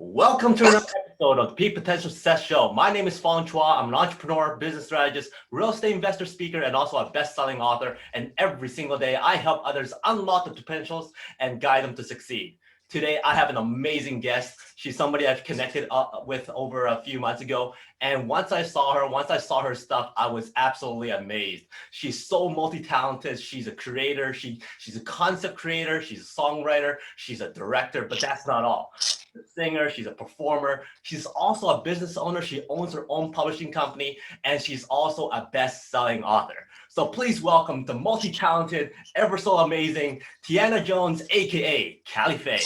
Welcome to another episode of the PPSS Show. My name is Fong. I'm an entrepreneur, business strategist, real estate investor, speaker, and also a best-selling author. And every single day, I help others unlock their potentials and guide them to succeed. Today, I have an amazing guest. She's somebody I've connected with over a few months ago. And once I saw her stuff, I was absolutely amazed. She's so multi-talented. She's a creator. She's a concept creator. She's a songwriter. She's a director, but that's not all. She's a singer. She's a performer. She's also a business owner. She owns her own publishing company, and she's also a best-selling author. So please welcome the multi-talented, ever so amazing Tianna Jones, aka Cali Fae.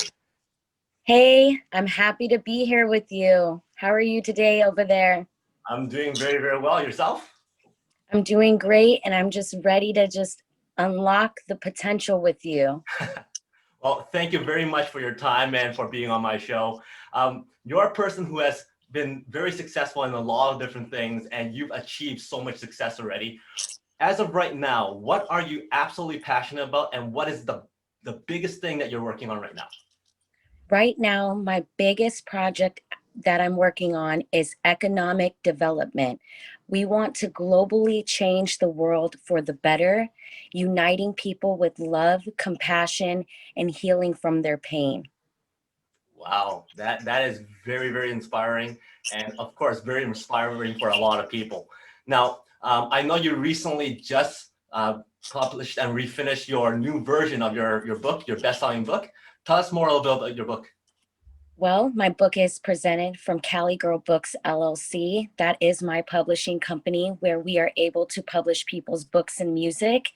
Hey, I'm happy to be here with you. How are you today over there? I'm doing very, very well. Yourself? I'm doing great, and I'm just ready to just unlock the potential with you. Well, thank you very much for your time and for being on my show. You're a person who has been very successful in a lot of different things, and you've achieved so much success already. As of right now, what are you absolutely passionate about, and what is the biggest thing that you're working on right now? Right now, my biggest project that I'm working on is economic development. We want to globally change the world for the better, uniting people with love, compassion, and healing from their pain. Wow, that is very, very inspiring, and of course, very inspiring for a lot of people. Now, I know you recently just published and refinished your new version of your book, your best-selling book. Tell us more about your book. Well, my book is presented from Cali Girl Books LLC. That is my publishing company where we are able to publish people's books and music.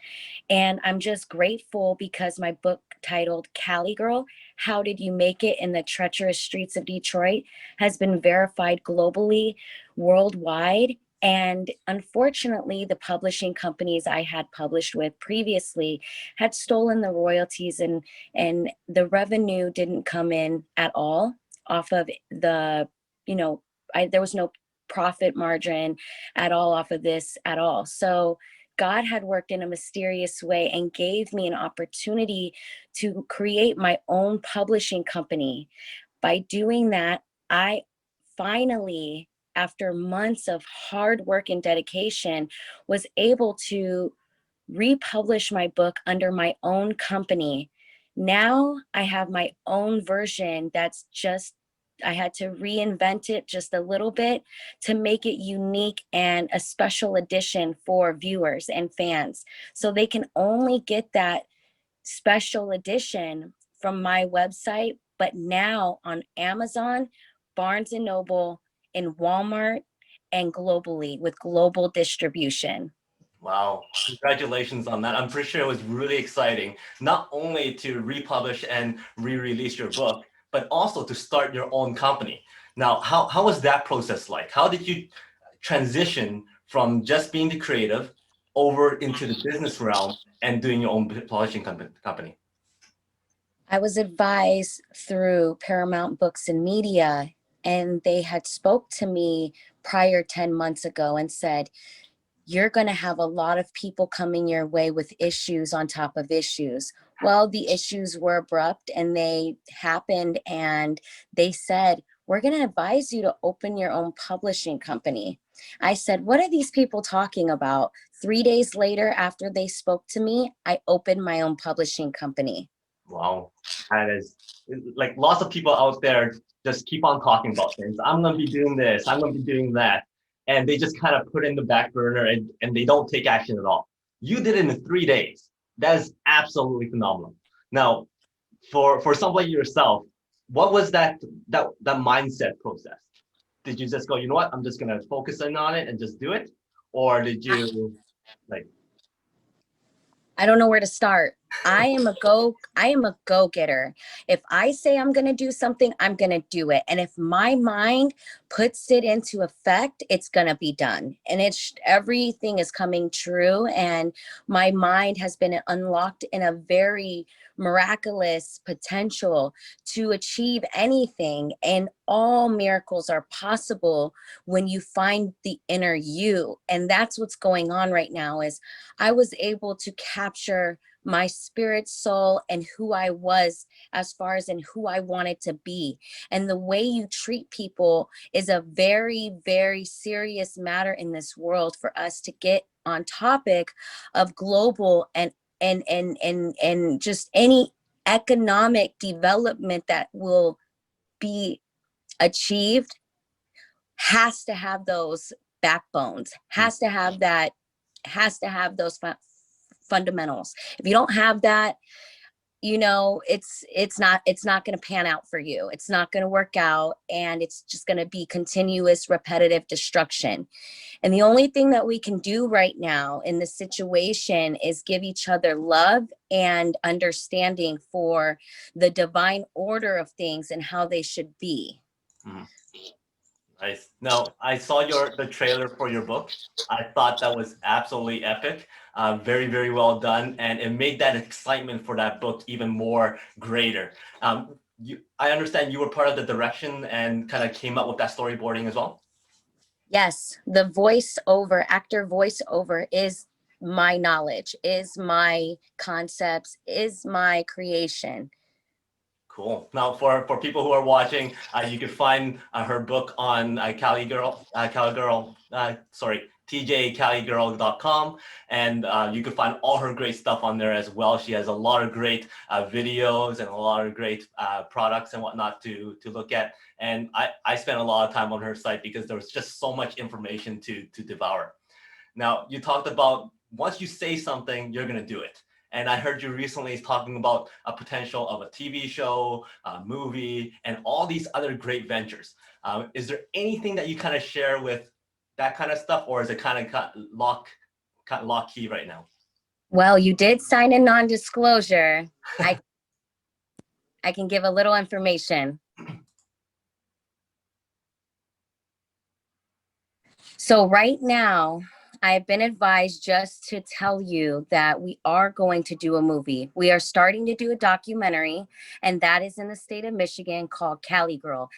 And I'm just grateful because my book titled Cali Girl, How Did You Make It in the Treacherous Streets of Detroit has been verified globally, worldwide. And unfortunately, the publishing companies I had published with previously had stolen the royalties and the revenue didn't come in at all off of the, you know, there was no profit margin at all off of this at all. So God had worked in a mysterious way and gave me an opportunity to create my own publishing company. By doing that, I finally, after months of hard work and dedication, was able to republish my book under my own company. Now I have my own version that's just, I had to reinvent it just a little bit to make it unique and a special edition for viewers and fans. So they can only get that special edition from my website, but now on Amazon, Barnes and Noble, in Walmart, and globally with global distribution. Wow, congratulations on that. I'm pretty sure it was really exciting, not only to republish and re-release your book, but also to start your own company. Now, how was that process like? How did you transition from just being the creative over into the business realm and doing your own publishing company? I was advised through Paramount Books and Media, and they had spoke to me prior 10 months ago and said, you're going to have a lot of people coming your way with issues on top of issues. Well, the issues were abrupt and they happened, and they said, we're going to advise you to open your own publishing company. I said, what are these people talking about? 3 days later, after they spoke to me, I opened my own publishing company. Wow, that is like lots of people out there just keep on talking about things. I'm gonna be doing this, I'm gonna be doing that. And they just kind of put it in the back burner and they don't take action at all. You did it in 3 days. That is absolutely phenomenal. Now, for somebody yourself, what was that mindset process? Did you just go, you know what, I'm just gonna focus in on it and just do it? Or did you like I don't know where to start. I am a go-getter. If I say I'm going to do something, I'm going to do it. And if my mind puts it into effect, it's going to be done. And it's everything is coming true, and my mind has been unlocked in a very miraculous potential to achieve anything, and all miracles are possible when you find the inner you. And that's what's going on right now is I was able to capture my spirit, soul, and who I was as far as in who I wanted to be. And the way you treat people is a very, very serious matter in this world for us to get on topic of global and just any economic development that will be achieved has to have those backbones, has to have those fundamentals. If you don't have that, you know, it's not going to pan out for you. It's not going to work out, and it's just going to be continuous repetitive destruction. And the only thing that we can do right now in this situation is give each other love and understanding for the divine order of things and how they should be. Mhm. Nice. Now, I saw the trailer for your book. I thought that was absolutely epic. Very, very well done, and it made that excitement for that book even more greater. I understand you were part of the direction and kind of came up with that storyboarding as well. Yes, the voiceover, actor voiceover is my knowledge, is my concepts, is my creation. Cool. Now, for people who are watching, you can find her book on tjcalligirl.com, and you can find all her great stuff on there as well. She has a lot of great videos and a lot of great products and whatnot to look at. And I spent a lot of time on her site because there was just so much information to devour. Now, you talked about once you say something, you're going to do it. And I heard you recently talking about a potential of a TV show, a movie, and all these other great ventures. Is there anything that you kind of share with that kind of stuff, or is it kind of lock key right now? Well, you did sign a non-disclosure. I I can give a little information. So right now, I've been advised just to tell you that we are going to do a movie. We are starting to do a documentary, and that is in the state of Michigan called Cali Girl.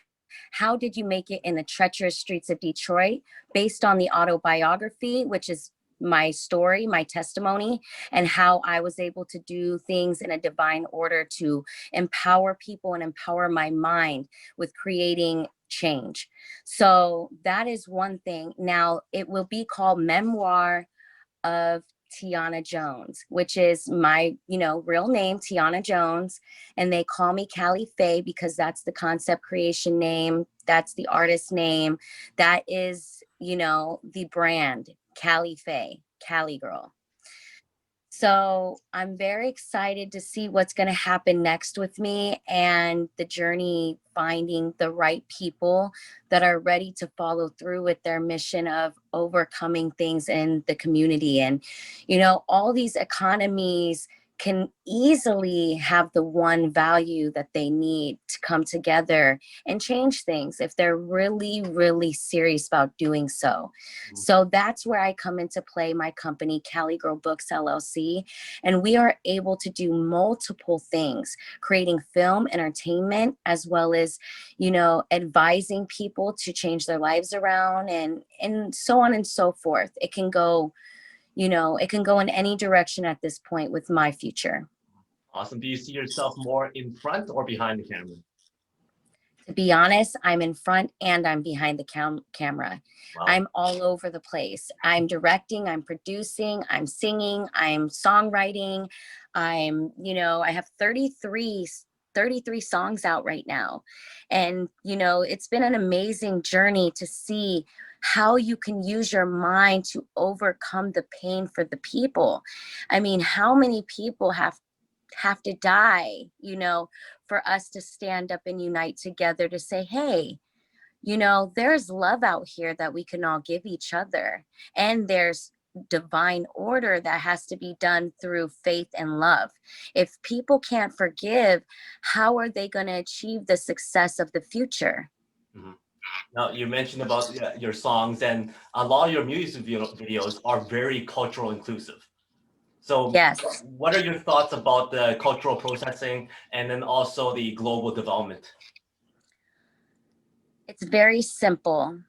How did you make it in the treacherous streets of Detroit? Based on the autobiography, which is my story, my testimony, and how I was able to do things in a divine order to empower people and empower my mind with creating change. So that is one thing. Now it will be called Memoir of Tianna Jones, which is my, real name, Tianna Jones. And they call me Cali Fae because that's the concept creation name. That's the artist name. That is, the brand, Cali Fae, Cali Girl. So I'm very excited to see what's going to happen next with me and the journey finding the right people that are ready to follow through with their mission of overcoming things in the community. And, all these economies can easily have the one value that they need to come together and change things if they're really, really serious about doing so. Mhm. So that's where I come into play, my company, Cali Girl Books LLC. And we are able to do multiple things, creating film, entertainment, as well as, advising people to change their lives around and so on and so forth. It can go, it can go in any direction at this point with my future. Awesome. Do you see yourself more in front or behind the camera? To be honest, I'm in front and I'm behind the camera. Wow. I'm all over the place. I'm directing, I'm producing, I'm singing, I'm songwriting. I have 33 songs out right now. And, it's been an amazing journey to see how you can use your mind to overcome the pain for the people. I mean, how many people have to die, for us to stand up and unite together to say, hey, there's love out here that we can all give each other. And there's divine order that has to be done through faith and love. If people can't forgive, how are they going to achieve the success of the future? Mhm. Now, you mentioned about your songs, and a lot of your music videos are very cultural inclusive. So, Yes, what are your thoughts about the cultural processing and then also the global development? it's very simple.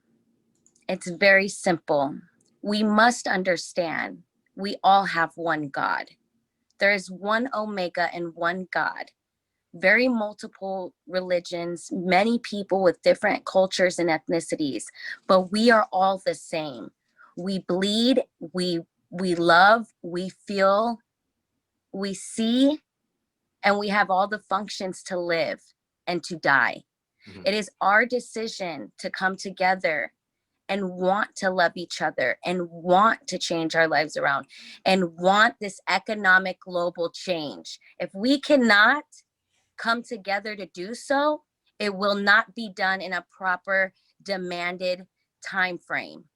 It's very simple. We must understand we all have one God. There is one Omega and one God. Very multiple religions, many people with different cultures and ethnicities, but we are all the same. We bleed, we love, we feel, we see, and we have all the functions to live and to die. Mhm. It is our decision to come together and want to love each other and want to change our lives around and want this economic global change. If we cannot come together to do so, it will not be done in a proper demanded time frame.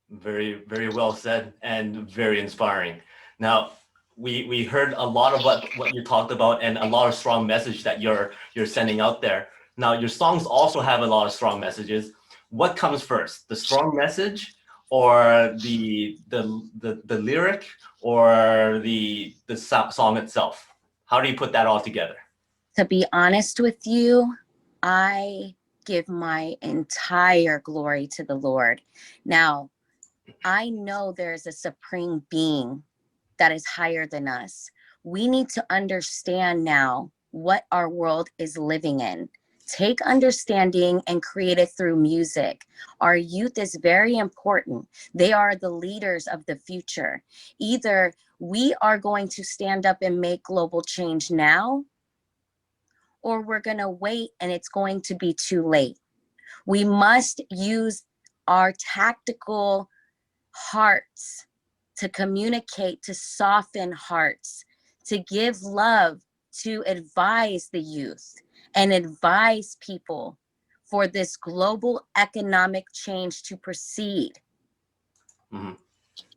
Very, very well said and very inspiring. Now, we heard a lot of what you talked about and a lot of strong message that you're sending out there. Now, your songs also have a lot of strong messages. What comes first, the strong message, or the lyric, or the song itself? How do you put that all together? To be honest with you, I give my entire glory to the Lord. Now, I know there's a supreme being that is higher than us. We need to understand now what our world is living in. Take understanding and create it through music. Our youth is very important. They are the leaders of the future. Either we are going to stand up and make global change now, or we're going to wait and it's going to be too late. We must use our tactical hearts to communicate, to soften hearts, to give love, to advise the youth and advise people for this global economic change to proceed. Mhm.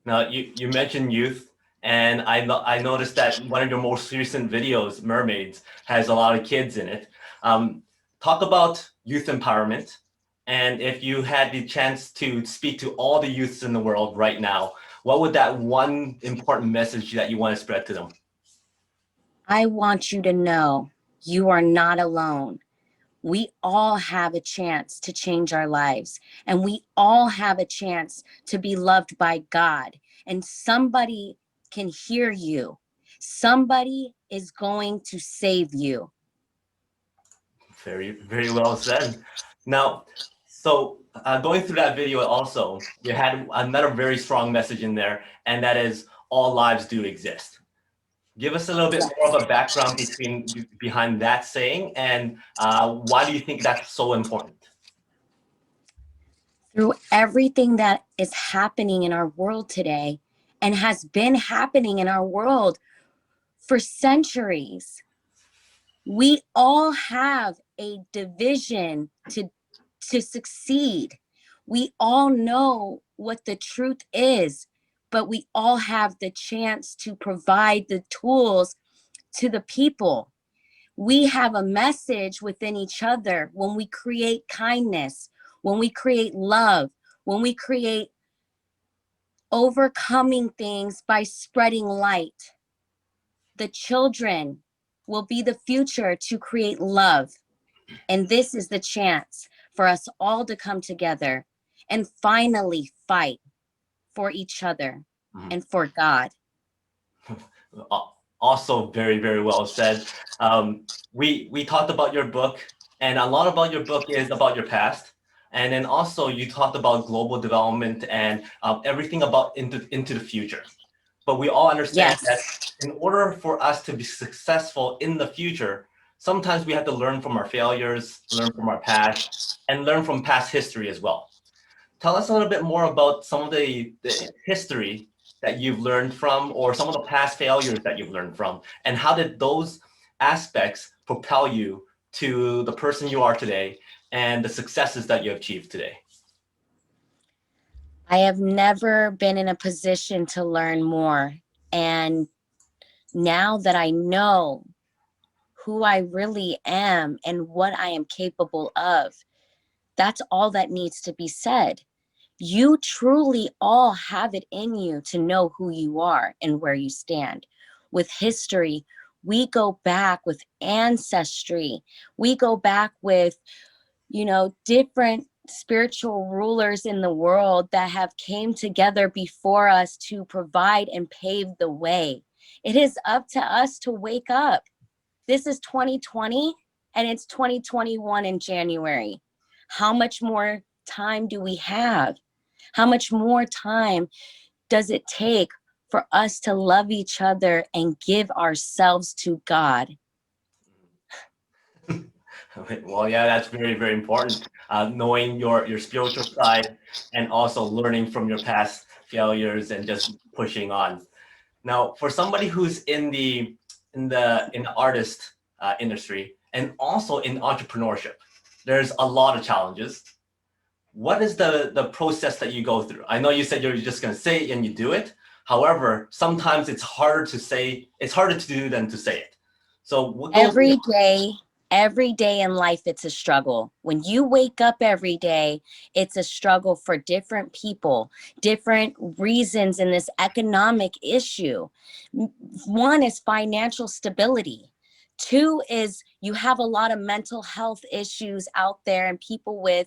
Now, you mentioned youth, and I noticed that one of your most recent videos, Mermaids, has a lot of kids in it. Um, Talk about youth empowerment, and if you had the chance to speak to all the youths in the world right now, what would that one important message that you want to spread to them? I want you to know you are not alone. We all have a chance to change our lives, and we all have a chance to be loved by God. And somebody can hear you. Somebody is going to save you. Very, very well said. Now, so going through that video also, you had another very strong message in there, and that is all lives do exist. Give us a little bit more of a background behind that saying, and why do you think that's so important? Through everything that is happening in our world today and has been happening in our world for centuries, we all have a division to succeed. We all know what the truth is, but we all have the chance to provide the tools to the people. We have a message within each other when we create kindness, when we create love, when we create overcoming things by spreading light. The children will be the future to create love. And this is the chance for us all to come together and finally fight for each other Mhm. and for God. Also, very, very well said. We talked about your book, and a lot about your book is about your past, and then also you talked about global development and everything about into the future. But we all understand that Yes. in order for us to be successful in the future, sometimes we have to learn from our failures, learn from our past, and learn from past history as well. Tell us a little bit more about some of the history that you've learned from, or some of the past failures that you've learned from, and how did those aspects propel you to the person you are today and the successes that you have achieved today? I have never been in a position to learn more. And now that I know who I really am and what I am capable of, that's all that needs to be said. You truly all have it in you to know who you are and where you stand. With history, we go back with ancestry. We go back with, different spiritual rulers in the world that have came together before us to provide and pave the way. It is up to us to wake up. This is 2020 and it's 2021 in January. How much more time do we have? How much more time does it take for us to love each other and give ourselves to God? Well, yeah, that's very, very important. Knowing your spiritual side and also learning from your past failures and just pushing on. Now, for somebody who's in the artist industry and also in entrepreneurship, there's a lot of challenges. What is the process that you go through? I know you said you're just going to say it and you do it. However, sometimes it's harder to say, it's harder to do than to say it. So what goes Every day in life, it's a struggle. When you wake up every day, it's a struggle for different people, different reasons in this economic issue. One is financial stability. Two is you have a lot of mental health issues out there and people with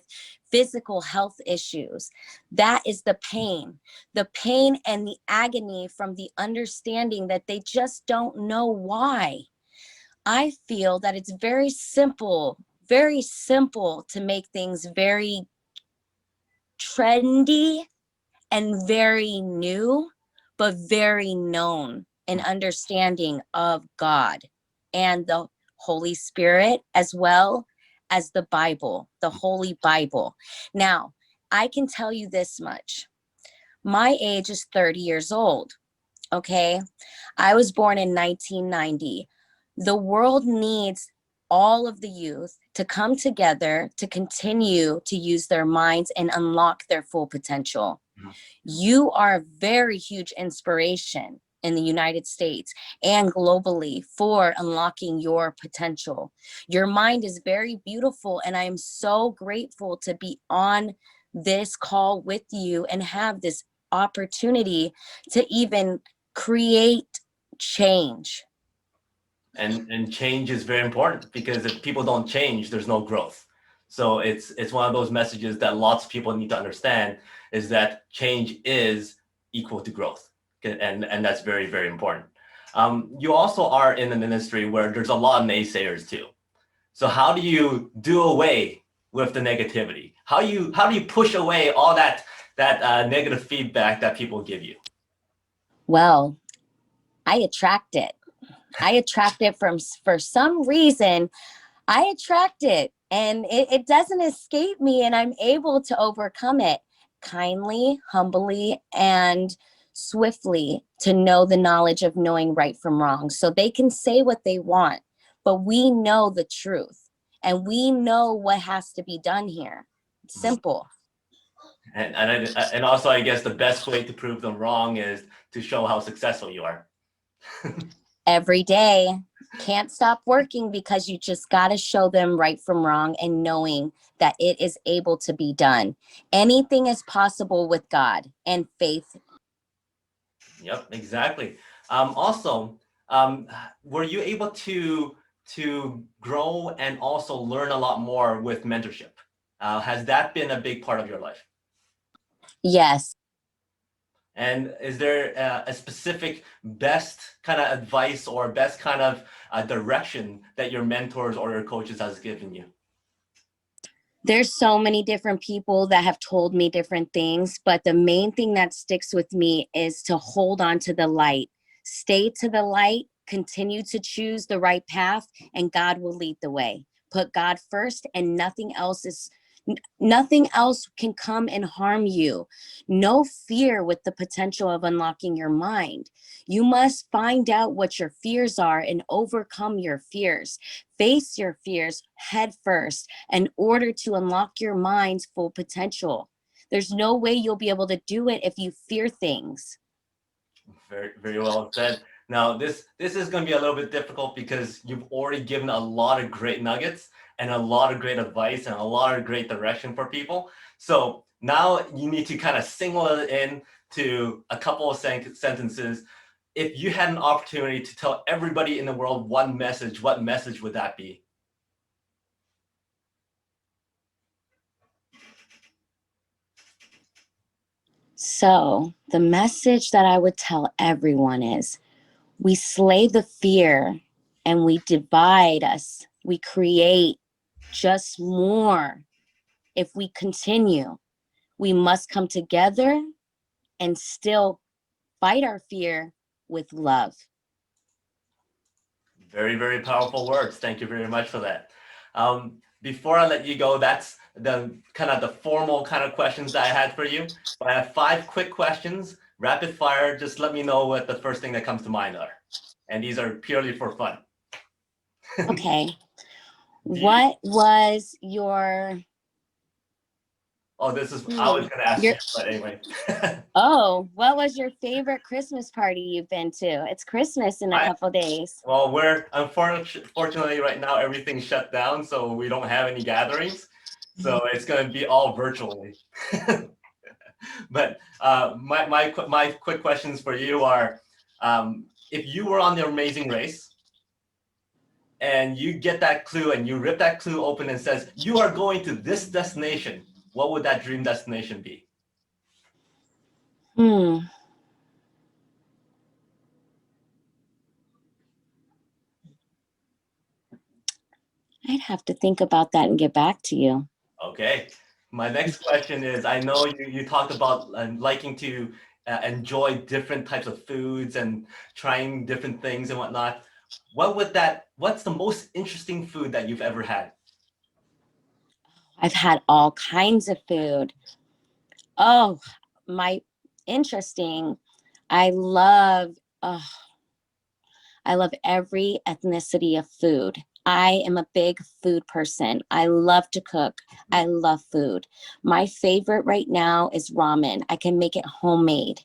physical health issues. That is the pain and the agony from the understanding that they just don't know why. I feel that it's very simple to make things very trendy and very new, but very known and understanding of God and the Holy Spirit, as well as the Bible, the Holy Bible. Now, I can tell you this much. My age is 30 years old. Okay. I was born in 1990. The world needs all of the youth to come together to continue to use their minds and unlock their full potential. You are a very huge inspiration in the United States and globally for unlocking your potential. Your mind is very beautiful, and I am so grateful to be on this call with you and have this opportunity to even create change. and change is very important because if people don't change, there's no growth. So it's one of those messages that lots of people need to understand is that change is equal to growth, and that's very, very important. You also are in an industry where there's a lot of naysayers too. So how do you do away with the negativity? How do you push away all that negative feedback that people give you? Well, I attract it. I attract it for some reason. I attract it, and it doesn't escape me, and I'm able to overcome it kindly, humbly, and swiftly to know the knowledge of knowing right from wrong. So they can say what they want, but we know the truth and we know what has to be done here. Simple. And also, I guess the best way to prove them wrong is to show how successful you are. Every day. Can't stop working because you just got to show them right from wrong and knowing that it is able to be done. Anything is possible with God and faith. Yep, exactly. Also, um, were you able to grow and also learn a lot more with mentorship? Has that been a big part of your life? Yes. And is there a specific best kind of advice or best kind of direction that your mentors or your coaches has given you? There's so many different people that have told me different things, but the main thing that sticks with me is to hold on to the light. Stay to the light, continue to choose the right path, and God will lead the way. Put God first, and nothing else can come and harm you. No fear with the potential of unlocking your mind. You must find out what your fears are and overcome your fears. Face your fears head first in order to unlock your mind's full potential. There's no way you'll be able to do it if you fear things. Very, very well said. Now, this is going to be a little bit difficult because you've already given a lot of great nuggets and a lot of great advice and a lot of great direction for people. So now you need to kind of single it in to a couple of sentences. If you had an opportunity to tell everybody in the world one message, what message would that be? So, the message that I would tell everyone is We slay the fear and we divide us. We create just more. If we continue, we must come together and still fight our fear with love. Very, very powerful words. Thank you very much for that. Before I let you go, that's the kind of the formal kind of questions that I had for you. But I have 5 quick questions, rapid fire. Just let me know what the first thing that comes to mind are. And these are purely for fun. Okay. You, What was your oh, this is, I was going to ask your you, but anyway. what was your favorite Christmas party you've been to? It's Christmas in a couple days. Well, we're unfortunately right now everything's shut down, so we don't have any gatherings. So it's going to be all virtually. But my quick questions for you are, if you were on the Amazing Race and you get that clue and you rip that clue open and says you are going to this destination, what would that dream destination be? I'd have to think about that and get back to you. Okay. My next question is, I know you talked about liking to enjoy different types of foods and trying different things and whatnot. What's the most interesting food that you've ever had? I've had all kinds of food. Oh, my interesting. I love oh, I love every ethnicity of food. I am a big food person. I love to cook. I love food. My favorite right now is ramen. I can make it homemade.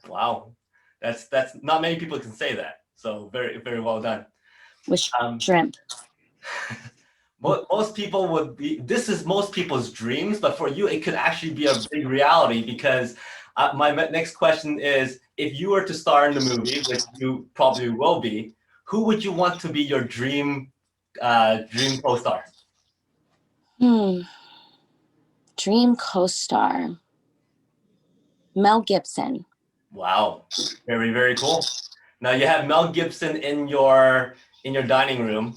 Wow. That's not many people can say that. So very, very well done. With Um, shrimp. most people would be, this is most people's dreams, but for you, it could actually be a big reality because my next question is, if you were to star in the movie, which you probably will be, who would you want to be your dream co-star? Dream co-star. Mel Gibson. Wow, very, very cool. Now you have Mel Gibson in your dining room,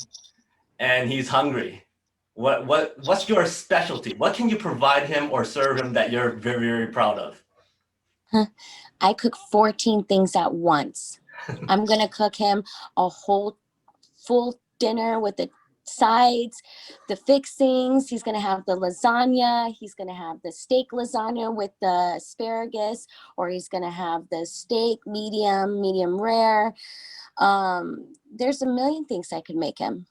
and he's hungry. What's your specialty? What can you provide him or serve him that you're very, very proud of? I cook 14 things at once. I'm going to cook him a whole full dinner with the sides, the fixings. He's going to have the lasagna. He's going to have the steak lasagna with the asparagus, or he's going to have the steak medium rare. There's a million things I could make him.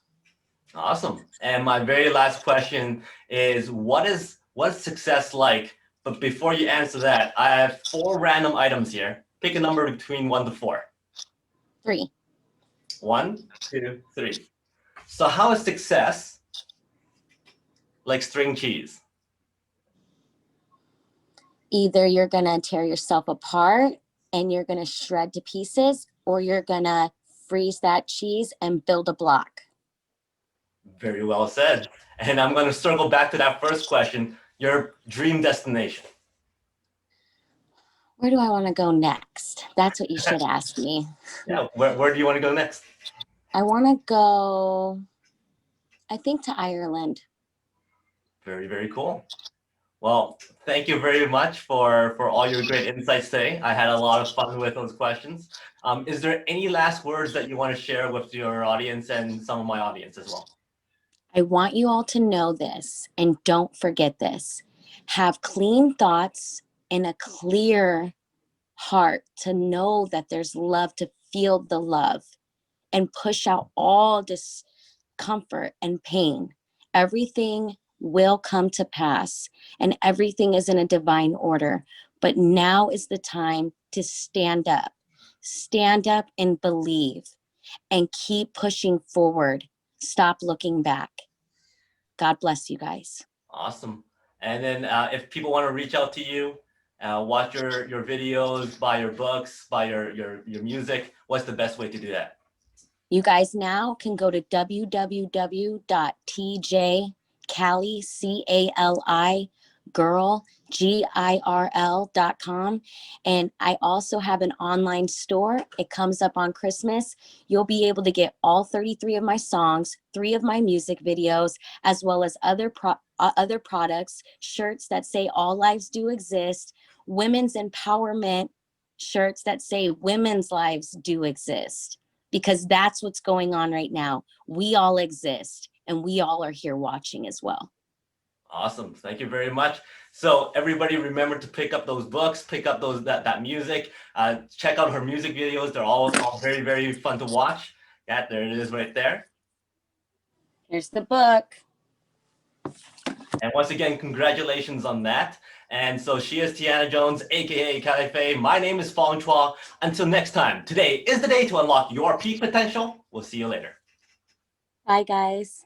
Awesome. And my very last question is, what's success like? But before you answer that, I have 4 random items here. Pick a number between 1 to 4. 3. 1, 2, 3. So how is success like string cheese? Either you're going to tear yourself apart and you're going to shred to pieces, or you're going to freeze that cheese and build a block. Very well said. And I'm going to circle back to that first question, your dream destination. Where do I want to go next? That's what you should ask me. Yeah, where do you want to go next? I want to go, I think, to Ireland. Very, very cool. Well, thank you very much for all your great insights today. I had a lot of fun with those questions. Is there any last words that you want to share with your audience and some of my audience as well? I want you all to know this, and don't forget this. Have clean thoughts and a clear heart to know that there's love, to feel the love, and push out all discomfort and pain. Everything will come to pass, and everything is in a divine order. But now is the time to stand up. Stand up and believe, and keep pushing forward. Stop looking back. God bless you guys. Awesome. And then if people want to reach out to you, watch your videos, buy your books, buy your music, what's the best way to do that? You guys now can go to www.tjcali, girl, GIRL.com. And I also have an online store. It comes up on Christmas. You'll be able to get all 33 of my songs, 3 of my music videos, as well as other products, shirts that say all lives do exist, women's empowerment shirts that say women's lives do exist, because that's what's going on right now. We all exist and we all are here watching as well. Awesome. Thank you very much. So everybody remember to pick up those books, pick up that music, check out her music videos. They're all very, very fun to watch. Yeah, there it is right there. Here's the book. And once again, congratulations on that. And so she is Tianna Jones, aka Cali Fae. My name is Fong. Until next time, today is the day to unlock your peak potential. We'll see you later. Bye, guys.